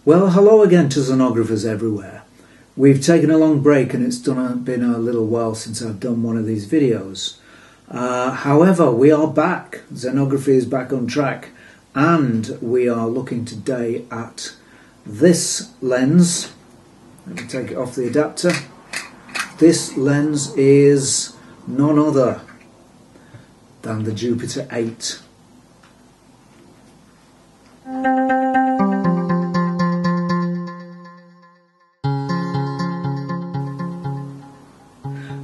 Well, hello again to sonographers everywhere. We've taken a long break and it's been a little while since I've done one of these videos. However, we are back. Xenography is back on track, and we are looking today at this lens. Let me take it off the adapter. This lens is none other than the Jupiter 8.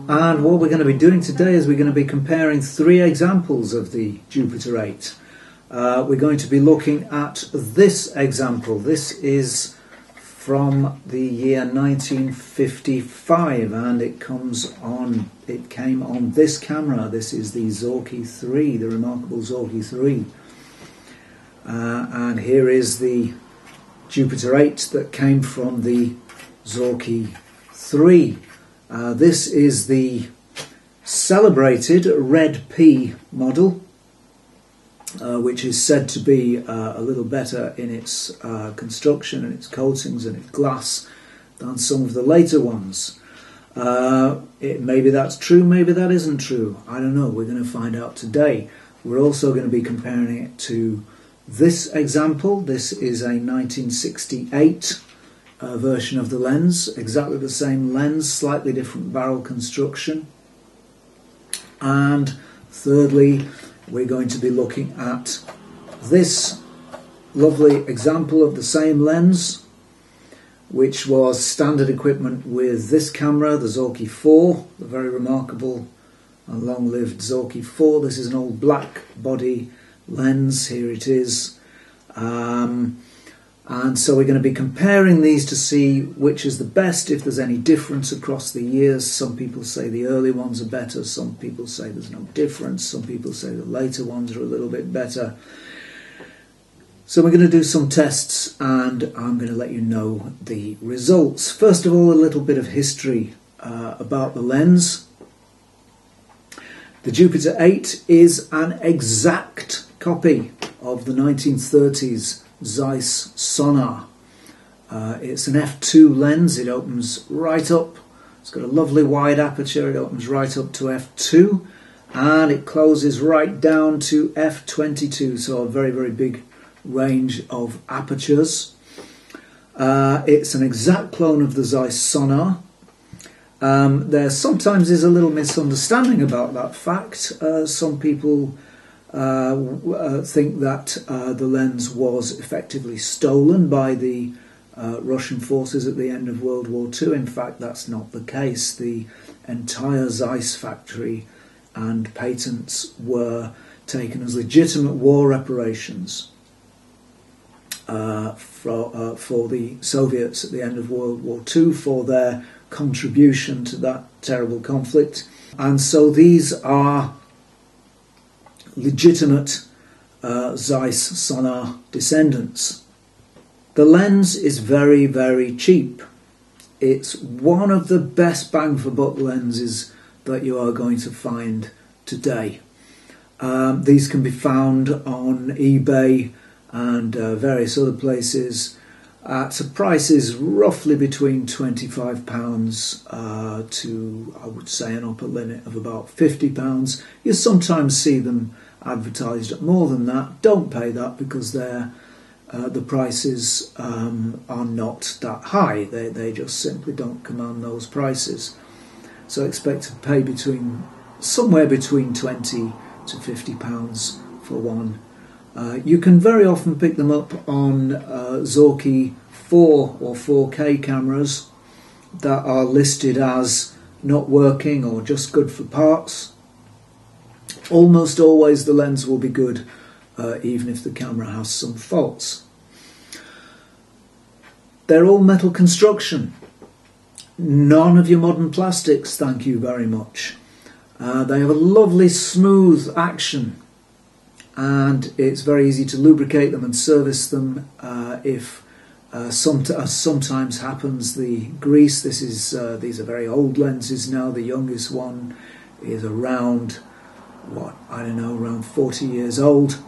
And what we're going to be doing today is we're going to be comparing three examples of the Jupiter 8. We're going to be looking at this example. This is from the year 1955, and it came on this camera. This is the Zorky 3, the remarkable Zorky 3. And here is the Jupiter 8 that came from the Zorky 3. This is the celebrated Red P model, which is said to be a little better in its construction and its coatings and its glass than some of the later ones. Maybe that's true, maybe that isn't true. I don't know. We're going to find out today. We're also going to be comparing it to this example. This is a 1968 version of the lens, exactly the same lens, slightly different barrel construction. And thirdly, we're going to be looking at this lovely example of the same lens, which was standard equipment with this camera, the Zorky 4, the very remarkable and long-lived Zorky 4. This is an old black body lens. Here it is. And so we're going to be comparing these to see which is the best, if there's any difference across the years. Some people say the early ones are better, some people say there's no difference, some people say the later ones are a little bit better. So we're going to do some tests and I'm going to let you know the results. First of all, a little bit of history about the lens. The Jupiter 8 is an exact copy of the 1930s Zeiss Sonnar. It's an f2 lens. It opens right up. It's got a lovely wide aperture. It opens right up to f2 and it closes right down to f22, so a very, very big range of apertures. It's an exact clone of the Zeiss Sonnar. There sometimes is a little misunderstanding about that fact. Some people think that the lens was effectively stolen by the Russian forces at the end of World War II. In fact, that's not the case. The entire Zeiss factory and patents were taken as legitimate war reparations for the Soviets at the end of World War II for their contribution to that terrible conflict. And so these are legitimate Zeiss Sonnar descendants. The lens is very, very cheap. It's one of the best bang for buck lenses that you are going to find today. These can be found on eBay and various other places at prices roughly between £25 to, I would say, an upper limit of about £50. You sometimes see them advertised at more than that. Don't pay that because the prices are not that high. They just simply don't command those prices. So expect to pay somewhere between £20 to £50 for one. You can very often pick them up on Zorky 4 or 4K cameras that are listed as not working or just good for parts. Almost always the lens will be good, even if the camera has some faults. They're all metal construction. None of your modern plastics, thank you very much. They have a lovely smooth action, and it's very easy to lubricate them and service them if as sometimes happens, the grease. These are very old lenses now. The youngest one is around, around 40 years old.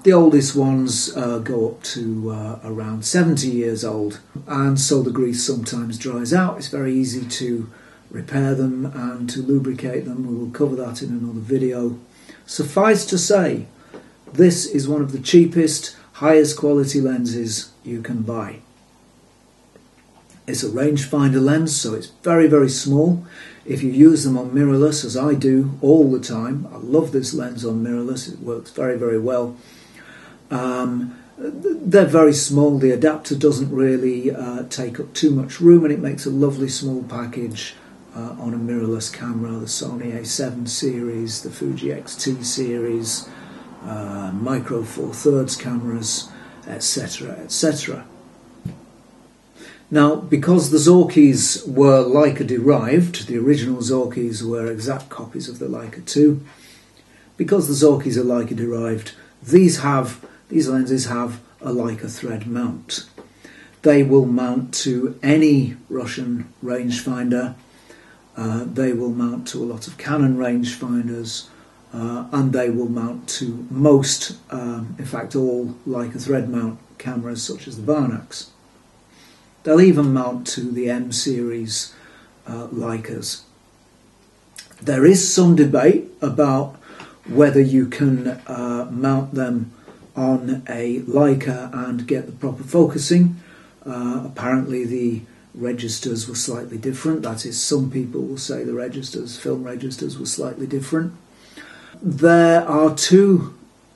The oldest ones go up to around 70 years old, and so the grease sometimes dries out. It's very easy to repair them and to lubricate them. We will cover that in another video. Suffice to say, this is one of the cheapest, highest quality lenses you can buy. It's a rangefinder lens, so it's very, very small. If you use them on mirrorless, as I do all the time, I love this lens on mirrorless, it works very, very well. They're very small, the adapter doesn't really take up too much room, and it makes a lovely small package on a mirrorless camera. The Sony A7 series, the Fuji X-T series, Micro Four Thirds cameras, etc., etc. Now, because the Zorkis were Leica derived, the original Zorkis were exact copies of the Leica 2, because the Zorkis are Leica derived, these lenses have a Leica thread mount. They will mount to any Russian rangefinder, they will mount to a lot of Canon rangefinders, and they will mount to most, in fact all, Leica thread mount cameras such as the Varnax. They'll even mount to the M series Leicas. There is some debate about whether you can mount them on a Leica and get the proper focusing. Apparently the registers were slightly different. That is, some people will say the registers, film registers, were slightly different. There are two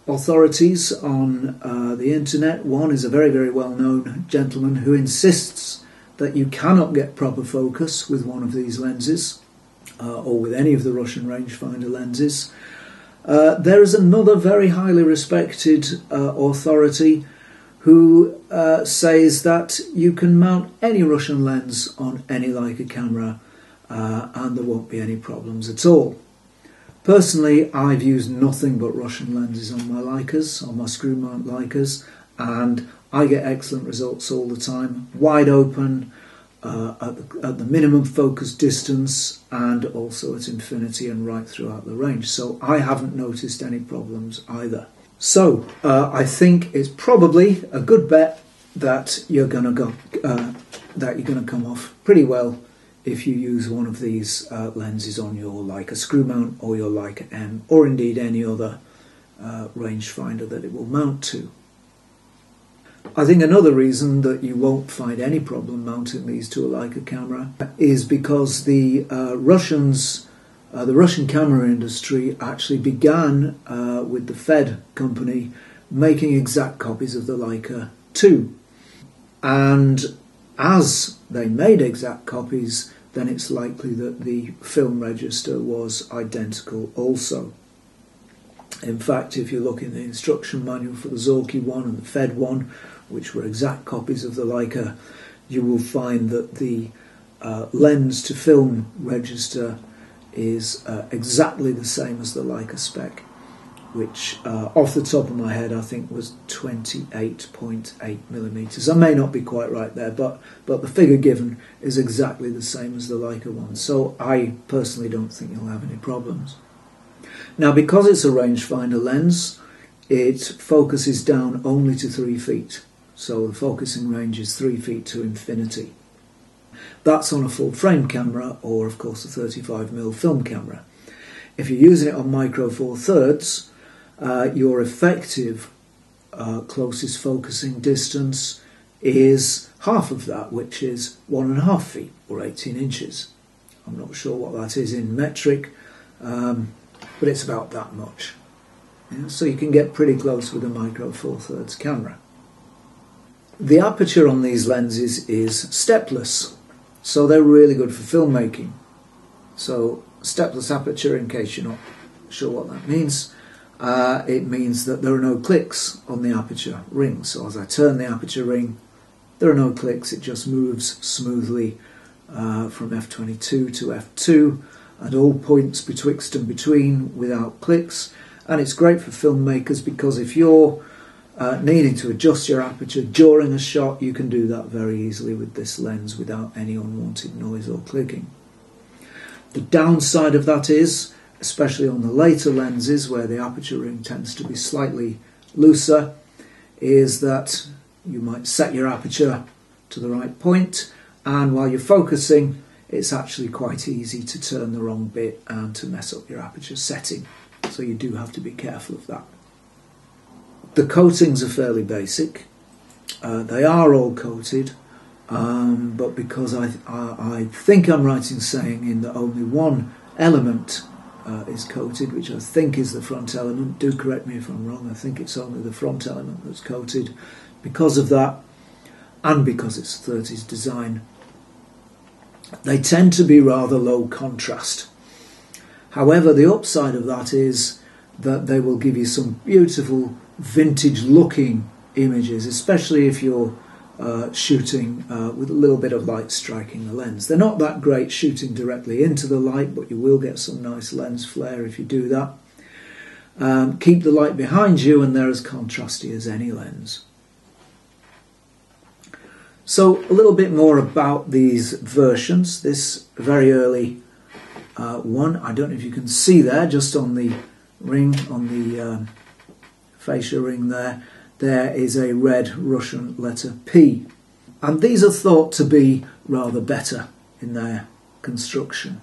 authorities on the internet. One is a very, very well-known gentleman who insists that you cannot get proper focus with one of these lenses or with any of the Russian rangefinder lenses. There is another very highly respected authority who says that you can mount any Russian lens on any Leica camera and there won't be any problems at all. Personally, I've used nothing but Russian lenses on my Leicas, on my screw mount Leicas, and I get excellent results all the time, wide open, at the minimum focus distance, and also at infinity and right throughout the range. So I haven't noticed any problems either. So I think it's probably a good bet that you're going to come off pretty well if you use one of these lenses on your Leica screw mount or your Leica M, or indeed any other rangefinder that it will mount to. I think another reason that you won't find any problem mounting these to a Leica camera is because the Russian camera industry actually began with the Fed company making exact copies of the Leica 2. And as they made exact copies, then it's likely that the film register was identical also. In fact, if you look in the instruction manual for the Zorki one and the Fed one, which were exact copies of the Leica, you will find that the lens to film register is exactly the same as the Leica spec, which off the top of my head I think was 28.8 millimeters. I may not be quite right there, but the figure given is exactly the same as the Leica one, so I personally don't think you'll have any problems. Now, because it's a rangefinder lens, it focuses down only to 3 feet, so the focusing range is 3 feet to infinity. That's on a full frame camera, or of course a 35mm film camera. If you're using it on Micro Four Thirds, your effective closest focusing distance is half of that, which is 1.5 feet or 18 inches. I'm not sure what that is in metric, but it's about that much. Yeah, so you can get pretty close with a Micro Four Thirds camera. The aperture on these lenses is stepless, so they're really good for filmmaking. So stepless aperture, in case you're not sure what that means, it means that there are no clicks on the aperture ring. So as I turn the aperture ring, there are no clicks, it just moves smoothly from f22 to f2 at all points betwixt and between without clicks. And it's great for filmmakers because if you're needing to adjust your aperture during a shot, you can do that very easily with this lens without any unwanted noise or clicking. The downside of that is, especially on the later lenses where the aperture ring tends to be slightly looser is that you might set your aperture to the right point, and while you're focusing it's actually quite easy to turn the wrong bit and to mess up your aperture setting, so you do have to be careful of that. The coatings are fairly basic. They are all coated, but because I think I'm right in saying in that only one element is coated, which I think is the front element. Do correct me if I'm wrong. I think it's only the front element that's coated. Because of that, and because it's a 30s design, they tend to be rather low contrast. However, the upside of that is that they will give you some beautiful vintage looking images, especially if you're shooting with a little bit of light striking the lens. They're not that great shooting directly into the light, but you will get some nice lens flare if you do that. Keep the light behind you and they're as contrasty as any lens. So a little bit more about these versions. This very early one, I don't know if you can see there, just on the ring, on the fascia ring there, there is a red Russian letter P. And these are thought to be rather better in their construction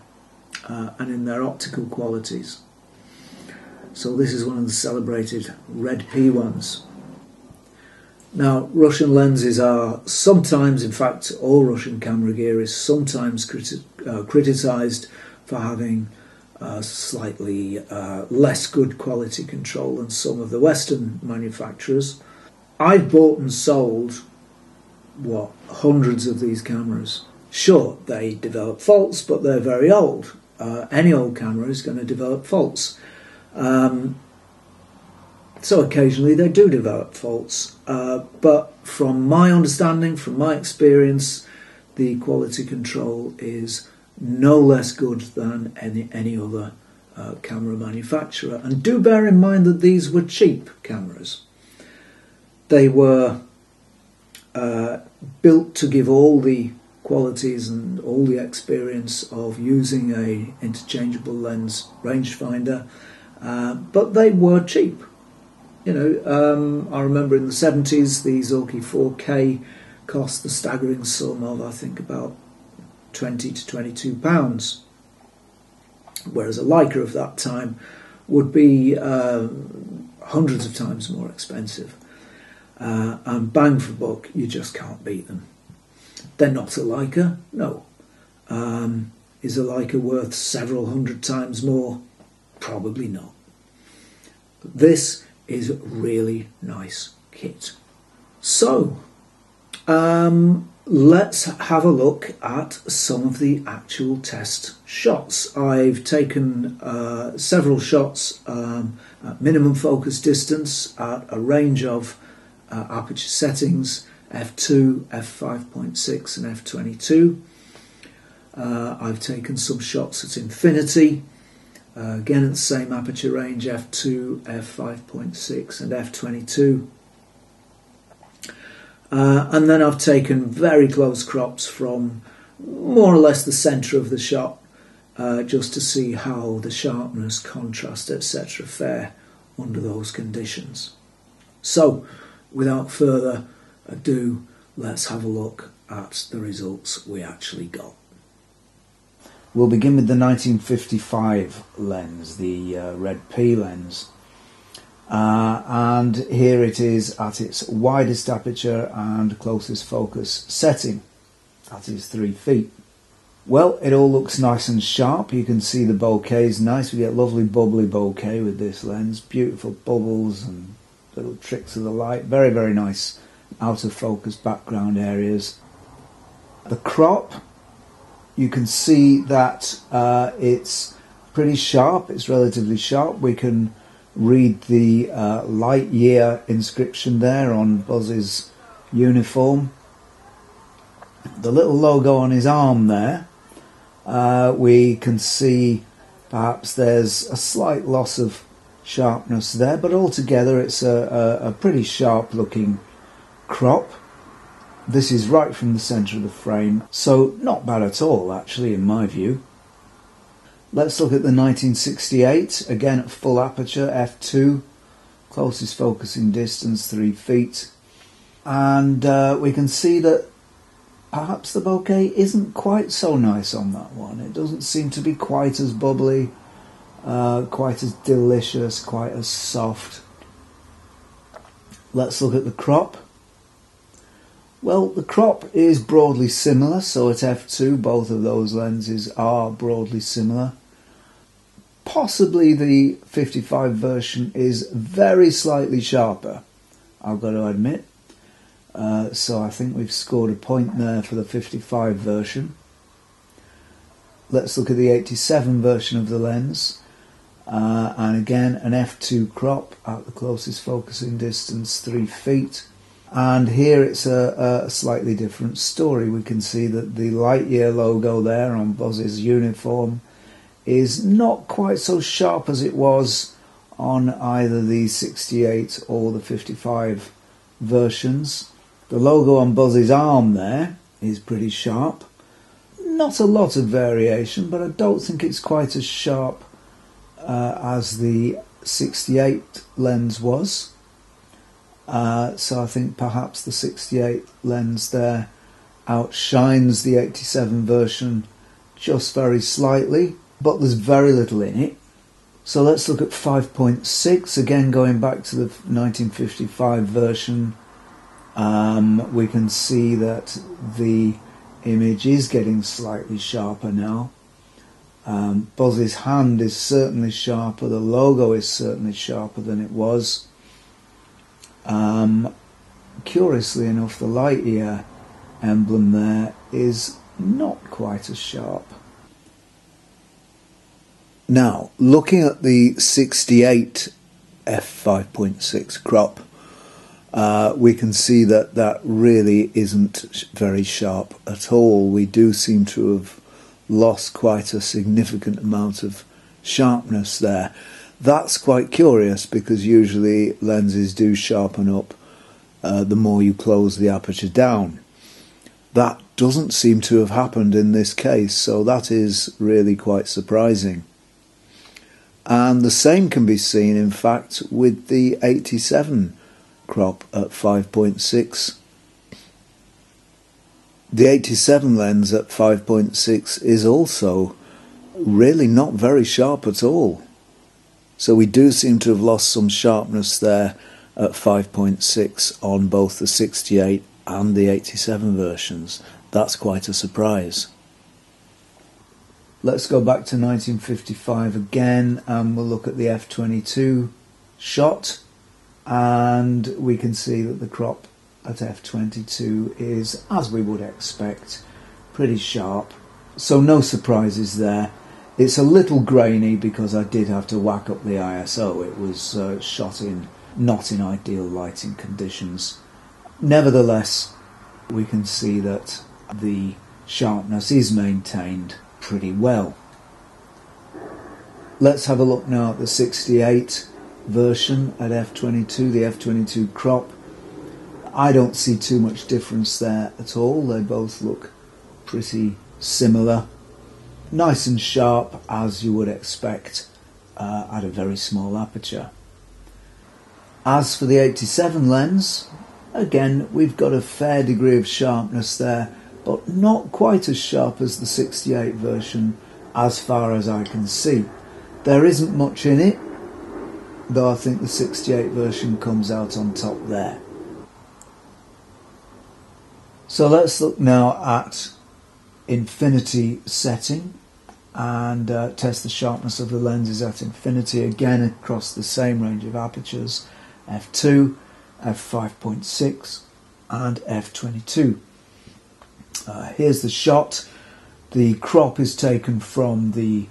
and in their optical qualities. So this is one of the celebrated red P ones. Now, Russian lenses are sometimes, in fact, all Russian camera gear is sometimes criticised for having slightly less good quality control than some of the Western manufacturers. I've bought and sold, hundreds of these cameras. Sure, they develop faults, but they're very old. Any old camera is going to develop faults. So occasionally they do develop faults, but from my understanding, from my experience, the quality control is no less good than any other camera manufacturer. And do bear in mind that these were cheap cameras. They were built to give all the qualities and all the experience of using a interchangeable lens rangefinder, but they were cheap. You know, I remember in the 70s the Zorki 4K cost the staggering sum of, I think, about £20 to £22, whereas a Leica of that time would be hundreds of times more expensive. And bang for buck, you just can't beat them. They're not a Leica, no. Is a Leica worth several hundred times more? Probably not. This is a really nice kit. So, let's have a look at some of the actual test shots. I've taken several shots at minimum focus distance at a range of aperture settings, f2, f5.6 and f22. I've taken some shots at infinity, again at the same aperture range, f2, f5.6 and f22. And then I've taken very close crops from more or less the centre of the shot, just to see how the sharpness, contrast, etc. fare under those conditions. So, without further ado, let's have a look at the results we actually got. We'll begin with the 1955 lens, the Red P lens. And here it is at its widest aperture and closest focus setting. That is 3 feet. Well, it all looks nice and sharp. You can see the bokeh is nice. We get lovely bubbly bokeh with this lens. Beautiful bubbles and little tricks of the light. Very, very nice out of focus background areas. The crop, you can see that it's pretty sharp. It's relatively sharp. We can read the light year inscription there on Buzz's uniform. The little logo on his arm there, we can see perhaps there's a slight loss of sharpness there, but altogether it's a pretty sharp looking crop. This is right from the centre of the frame, so not bad at all actually in my view. Let's look at the 1968, again at full aperture, f2, closest focusing distance 3 feet, and we can see that perhaps the bokeh isn't quite so nice on that one. It doesn't seem to be quite as bubbly, quite as delicious, quite as soft. Let's look at the crop. Well, the crop is broadly similar, so at f2 both of those lenses are broadly similar. Possibly the 55 version is very slightly sharper, I've got to admit. So I think we've scored a point there for the 55 version. Let's look at the 87 version of the lens. And again, an f2 crop at the closest focusing distance 3 feet. And here it's a slightly different story. We can see that the Lightyear logo there on Buzz's uniform is not quite so sharp as it was on either the 68 or the 55 versions. The logo on Buzz's arm there is pretty sharp. Not a lot of variation, but I don't think it's quite as sharp as the 68 lens was. So I think perhaps the 68 lens there outshines the 87 version just very slightly, but there's very little in it. So let's look at 5.6, again going back to the 1955 version. We can see that the image is getting slightly sharper now. Buzz's hand is certainly sharper, the logo is certainly sharper than it was. Curiously enough, the Lightyear emblem there is not quite as sharp. Now, looking at the 68 f5.6 crop, we can see that that really isn't very sharp at all. We do seem to have lost quite a significant amount of sharpness there. That's quite curious because usually lenses do sharpen up the more you close the aperture down. That doesn't seem to have happened in this case, so that is really quite surprising. And the same can be seen, in fact, with the 87 crop at 5.6. The 87 lens at 5.6 is also really not very sharp at all. So we do seem to have lost some sharpness there at 5.6 on both the 68 and the 87 versions. That's quite a surprise. Let's go back to 1955 again and we'll look at the f22 shot, and we can see that the crop at f22 is, as we would expect, pretty sharp. So no surprises there. It's a little grainy because I did have to whack up the ISO. It was shot in not in ideal lighting conditions. Nevertheless, we can see that the sharpness is maintained pretty well. Let's have a look now at the 68 version at f22, the f22 crop. I don't see too much difference there at all. They both look pretty similar. Nice and sharp, as you would expect at a very small aperture. As for the 87 lens, again we've got a fair degree of sharpness there, but not quite as sharp as the 68 version as far as I can see. There isn't much in it, though I think the 68 version comes out on top there. So let's look now at infinity setting and test the sharpness of the lenses at infinity, again across the same range of apertures, f2, f5.6 and f22. Here's the shot. The crop is taken from the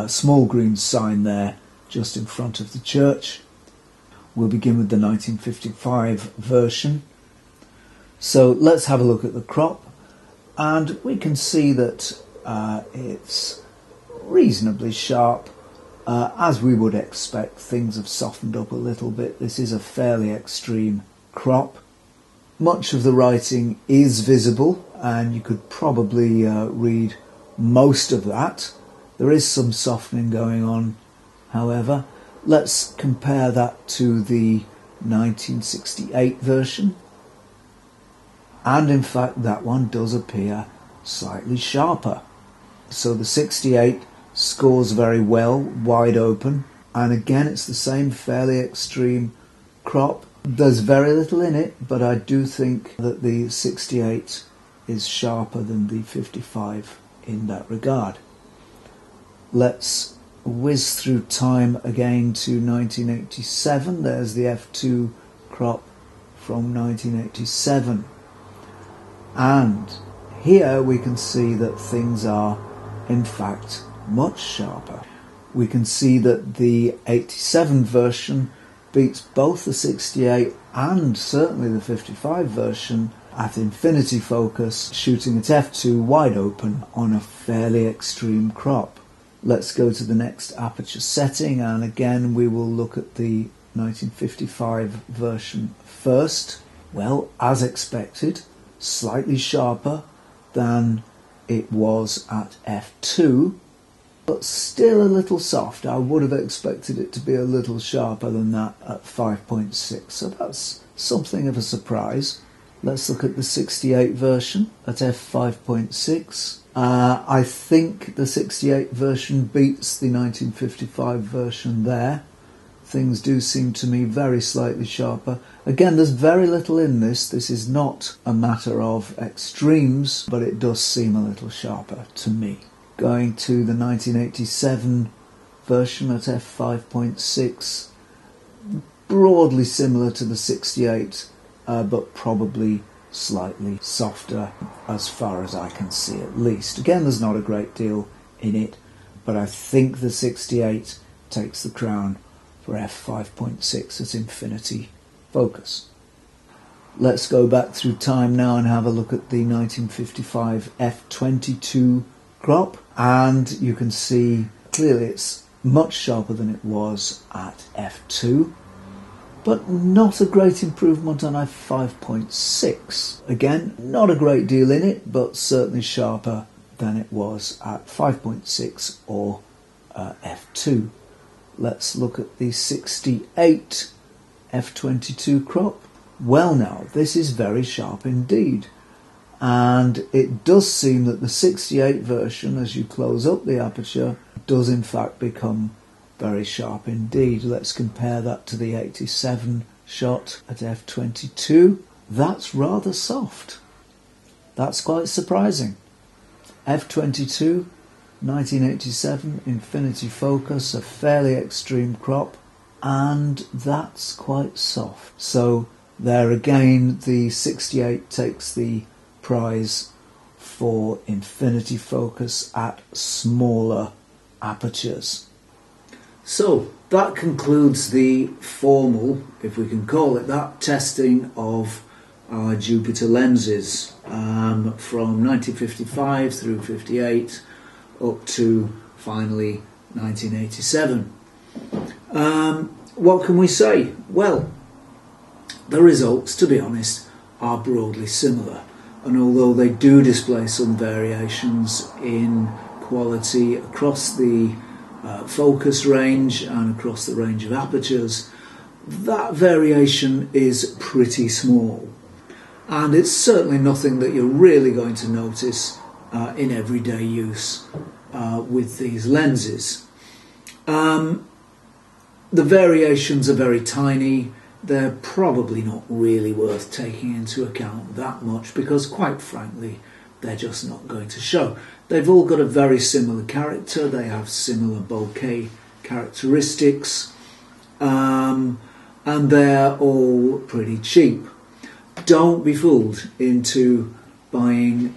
small green sign there just in front of the church. We'll begin with the 1955 version. So let's have a look at the crop, and we can see that it's reasonably sharp. As we would expect, things have softened up a little bit. This is a fairly extreme crop. Much of the writing is visible, and you could probably read most of that. There is some softening going on, however. Let's compare that to the 1968 version, and in fact that one does appear slightly sharper. So the 68 scores very well, wide open, and again it's the same fairly extreme crop. There's very little in it, but I do think that the 68 is sharper than the 55 in that regard. Let's whiz through time again to 1987. There's the f2 crop from 1987. And here we can see that things are in fact much sharper. We can see that the 87 version beats both the 68 and certainly the 55 version at infinity focus, shooting at f2 wide open on a fairly extreme crop. Let's go to the next aperture setting, and again we will look at the 1955 version first. Well, as expected, slightly sharper than it was at f2, but still a little soft. I would have expected it to be a little sharper than that at 5.6, so that's something of a surprise. Let's look at the 68 version at f5.6. I think the 68 version beats the 1955 version there. Things do seem to me very slightly sharper. Again, there's very little in this. This is not a matter of extremes, but it does seem a little sharper to me. Going to the 1987 version at f5.6, broadly similar to the 68, but probably slightly softer as far as I can see at least. Again, there's not a great deal in it, but I think the 68 takes the crown for f5.6 at infinity focus. Let's go back through time now and have a look at the 1955 f22 crop, and you can see clearly it's much sharper than it was at f2, but not a great improvement on f5.6. Again, not a great deal in it, but certainly sharper than it was at 5.6 or f2. Let's look at the 68 f22 crop. Well now, this is very sharp indeed. And it does seem that the 68 version, as you close up the aperture, does in fact become very sharp indeed. Let's compare that to the 87 shot at f22. That's rather soft. That's quite surprising. f22, 1987, infinity focus, a fairly extreme crop, and that's quite soft. So there again, the 68 takes the prize for infinity focus at smaller apertures. So that concludes the formal, if we can call it that, testing of our Jupiter lenses from 1955 through 58 up to finally 1987. What can we say? Well, the results, to be honest, are broadly similar, and although they do display some variations in quality across the focus range and across the range of apertures, that variation is pretty small, and it's certainly nothing that you're really going to notice in everyday use with these lenses. The variations are very tiny. They're probably not really worth taking into account that much because, quite frankly, they're just not going to show. They've all got a very similar character. They have similar bokeh characteristics, and they're all pretty cheap. Don't be fooled into buying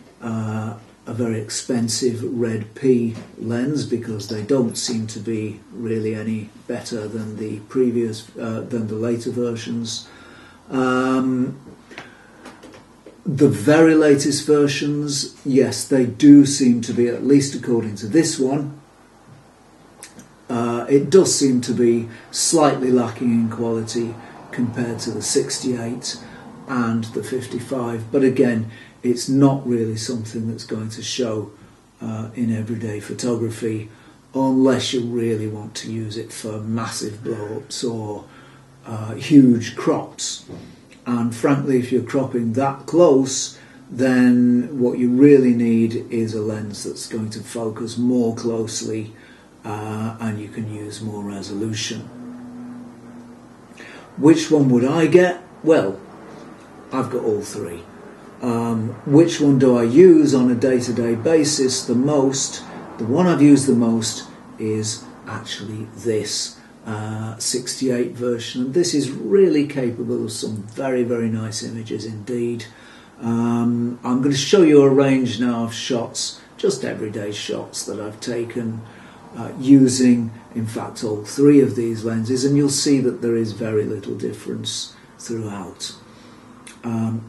a very expensive red P lens, because they don't seem to be really any better than the previous, than the later versions. The very latest versions, yes, they do seem to be, at least according to this one, it does seem to be slightly lacking in quality compared to the 68 and the 55, but again, it's not really something that's going to show in everyday photography unless you really want to use it for massive blow-ups or huge crops. And frankly, if you're cropping that close, then what you really need is a lens that's going to focus more closely and you can use more resolution. Which one would I get? Well, I've got all three. Which one do I use on a day-to-day basis the most? The one I've used the most is actually this 68 version, and this is really capable of some very, very nice images indeed. I'm going to show you a range now of shots, just everyday shots that I've taken using, in fact, all three of these lenses, and you'll see that there is very little difference throughout.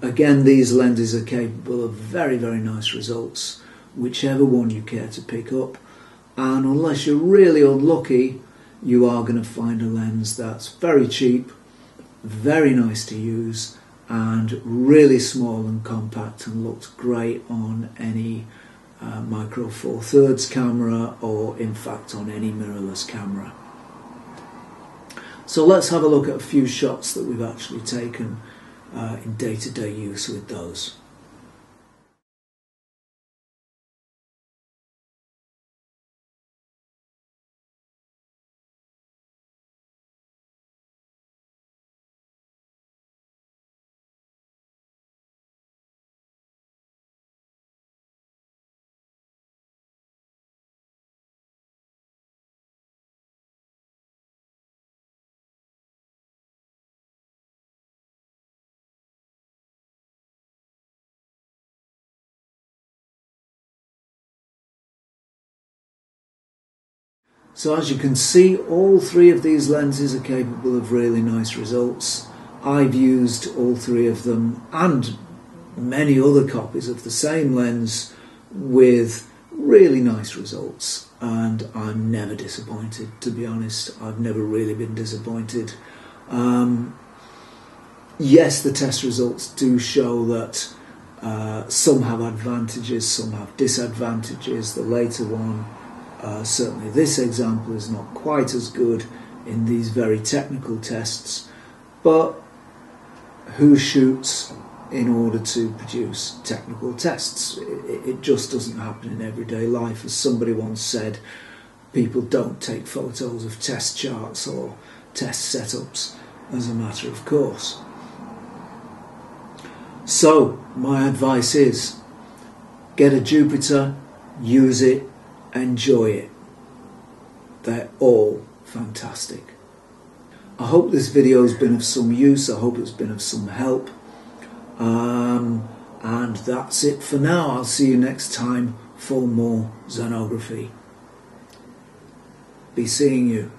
Again, these lenses are capable of very, very nice results, whichever one you care to pick up, and unless you're really unlucky, you are going to find a lens that's very cheap, very nice to use, and really small and compact, and looks great on any micro four thirds camera, or in fact on any mirrorless camera. So let's have a look at a few shots that we've actually taken in day-to-day use with those. So as you can see, all three of these lenses are capable of really nice results. I've used all three of them and many other copies of the same lens with really nice results, and I'm never disappointed, to be honest. I've never really been disappointed. Yes, the test results do show that some have advantages, some have disadvantages. The later one, certainly this example, is not quite as good in these very technical tests, but who shoots in order to produce technical tests? It just doesn't happen in everyday life. As somebody once said, people don't take photos of test charts or test setups as a matter of course. So my advice is, get a Jupiter, use it, enjoy it. They're all fantastic. I hope this video has been of some use. I hope it's been of some help. And that's it for now. I'll see you next time for more Zenography. Be seeing you.